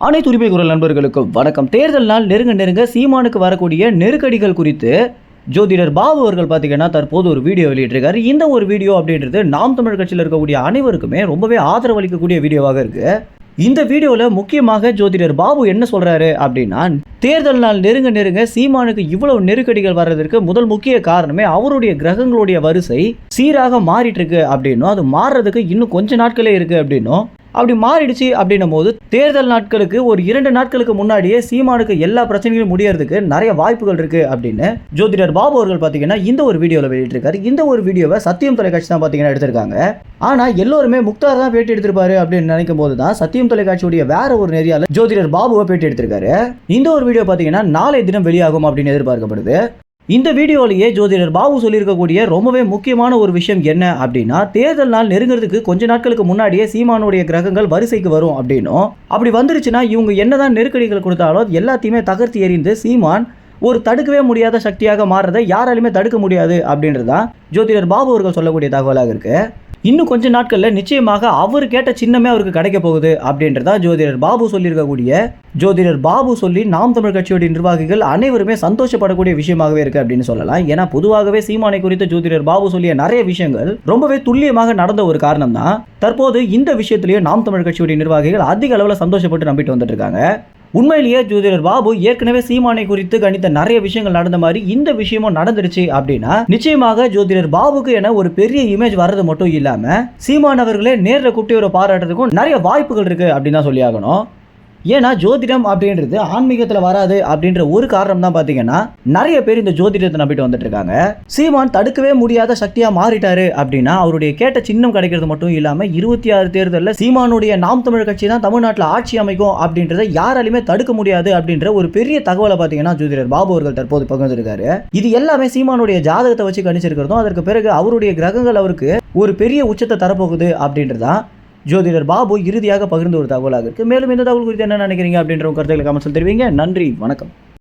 அனைத்து உரிமை குரல் நண்பர்களுக்கும் வணக்கம். தேர்தல் நாள் நெருங்க சீமானுக்கு வரக்கூடிய நெருக்கடிகள் குறித்து ஜோதிடர் பாபு அவர்கள் பார்த்தீங்கன்னா தற்போது ஒரு வீடியோ வெளியிட்டிருக்காரு. இந்த ஒரு வீடியோ அப்படின்றது நாம் தமிழ் கட்சியில் இருக்கக்கூடிய அனைவருக்குமே ரொம்பவே ஆதரவளிக்கக்கூடிய வீடியோவாக இருக்கு. இந்த வீடியோவில் முக்கியமாக ஜோதிடர் பாபு என்ன சொல்றாரு அப்படின்னா, தேர்தல் நாள் நெருங்க சீமானுக்கு இவ்வளவு நெருக்கடிகள் வர்றதற்கு முதல் முக்கிய காரணமே அவருடைய கிரகங்களுடைய வரிசை சீராக மாறிட்டு இருக்கு அப்படின்னும், அது மாறுறதுக்கு இன்னும் கொஞ்ச நாட்களே இருக்கு அப்படின்னும், அப்படி மாறிடுச்சு அப்படின்னும் போது தேர்தல் நாட்களுக்கு ஒரு 2 நாட்களுக்கு முன்னாடியே சீமானுக்கு எல்லா பிரச்சனைகளும் முடியறதுக்கு நிறைய வாய்ப்புகள் இருக்கு அப்படின்னு ஜோதிடர் பாபு அவர்கள் பார்த்தீங்கன்னா இந்த ஒரு வீடியோவில் வெளியிட்டிருக்காரு. இந்த ஒரு வீடியோவை சத்தியம் தொலைக்காட்சி தான் பார்த்தீங்கன்னா எடுத்திருக்காங்க. ஆனால் எல்லோருமே முக்தார் தான் பேட்டி எடுத்திருப்பாரு அப்படின்னு நினைக்கும் போது தான் சத்தியம் தொலைக்காட்சியுடைய வேற ஒரு நெறியால ஜோதிடர் பாபுவை பேட்டி எடுத்திருக்காரு. இந்த ஒரு வீடியோ பார்த்தீங்கன்னா நாளை தினம் வெளியாகும் அப்படின்னு எதிர்பார்க்கப்படுது. இந்த வீடியோலேயே ஜோதிடர் பாபு சொல்லியிருக்கக்கூடிய ரொம்பவே முக்கியமான ஒரு விஷயம் என்ன அப்படின்னா, தேர்தல் நாள் நெருங்கிறதுக்கு கொஞ்ச நாட்களுக்கு முன்னாடியே சீமானுடைய கிரகங்கள் வரிசைக்கு வரும் அப்படின்னும், அப்படி வந்துருச்சுன்னா இவங்க என்னதான் நெருக்கடிகள் கொடுத்தாலும் எல்லாத்தையுமே தகர்த்து எறிந்து சீமான் ஒரு தடுக்கவே முடியாத சக்தியாக மாறுறதை யாராலுமே தடுக்க முடியாது அப்படின்றதான் ஜோதிடர் பாபு அவர்கள் சொல்லக்கூடிய தகவலாக இருக்கு. இன்னும் கொஞ்ச நாட்களில் நிச்சயமாக அவர் கேட்ட சின்னமே அவருக்கு கிடைக்க போகுது அப்படின்றதா ஜோதிடர் பாபு சொல்லியிருக்கக்கூடிய ஜோதிடர் பாபு சொல்லி நாம் தமிழ் கட்சியுடைய நிர்வாகிகள் அனைவருமே சந்தோஷப்படக்கூடிய விஷயமாகவே இருக்கு அப்படின்னு சொல்லலாம். ஏன்னா பொதுவாகவே சீமானை குறித்து ஜோதிடர் பாபு சொல்லிய நிறைய விஷயங்கள் ரொம்பவே துல்லியமாக நடந்த ஒரு காரணம் தான். தற்போது இந்த விஷயத்திலேயே நாம் தமிழ் கட்சியுடைய நிர்வாகிகள் அதிக அளவில் சந்தோஷப்பட்டு நம்பிட்டு வந்துட்டு இருக்காங்க. உண்மையிலேயே ஜோதிடர் பாபு ஏற்கனவே சீமானை குறித்து கணித்த நிறைய விஷயங்கள் நடந்த மாதிரி இந்த விஷயமும் நடந்துருச்சு அப்படின்னா நிச்சயமாக ஜோதிடர் பாபுக்கு என ஒரு பெரிய இமேஜ் வர்றது மட்டும் இல்லாம சீமான் அவர்களே நேரில் கூட்டி ஒரு பாராட்டுறதுக்கும் நிறைய வாய்ப்புகள் இருக்கு அப்படின்னு தான் சொல்லி ஆகணும். ஏன்னா ஜோதிடம் அப்படின்றது ஆன்மீகத்தில் வராது அப்படின்ற ஒரு காரணம் தான் பார்த்தீங்கன்னா நிறைய பேர் இந்த ஜோதிடத்தை நம்பிட்டு வந்துட்டு இருக்காங்க. சீமான் தடுக்கவே முடியாத சக்தியா மாறிட்டாரு அப்படின்னா அவருடைய கேட்ட சின்னம் கிடைக்கிறது மட்டும் இல்லாம 26 தேர்தலில் சீமானுடைய நாம் தமிழ் கட்சி தான் தமிழ்நாட்டில் ஆட்சி அமைக்கும் அப்படின்றத யாராலுமே தடுக்க முடியாது அப்படின்ற ஒரு பெரிய தகவலை பார்த்தீங்கன்னா ஜோதிடர் பாபு அவர்கள் தற்போது பகிர்ந்திருக்காரு. இது எல்லாமே சீமானுடைய ஜாதகத்தை வச்சு கணிச்சிருக்கிறதும், அதற்கு பிறகு அவருடைய கிரகங்கள் அவருக்கு ஒரு பெரிய உச்சத்தை தரப்போகுது அப்படின்றதான் ஜோதிடர் பாபு இறுதியாக பகிர்ந்து ஒரு தகவலாக இருக்கு. மேலும் இந்த தகவல் குறித்து என்ன நினைக்கிறீங்க அப்படின்ற கருத்துக்களை கமெண்ட்ஸில் தெரிவிங்க. நன்றி, வணக்கம்.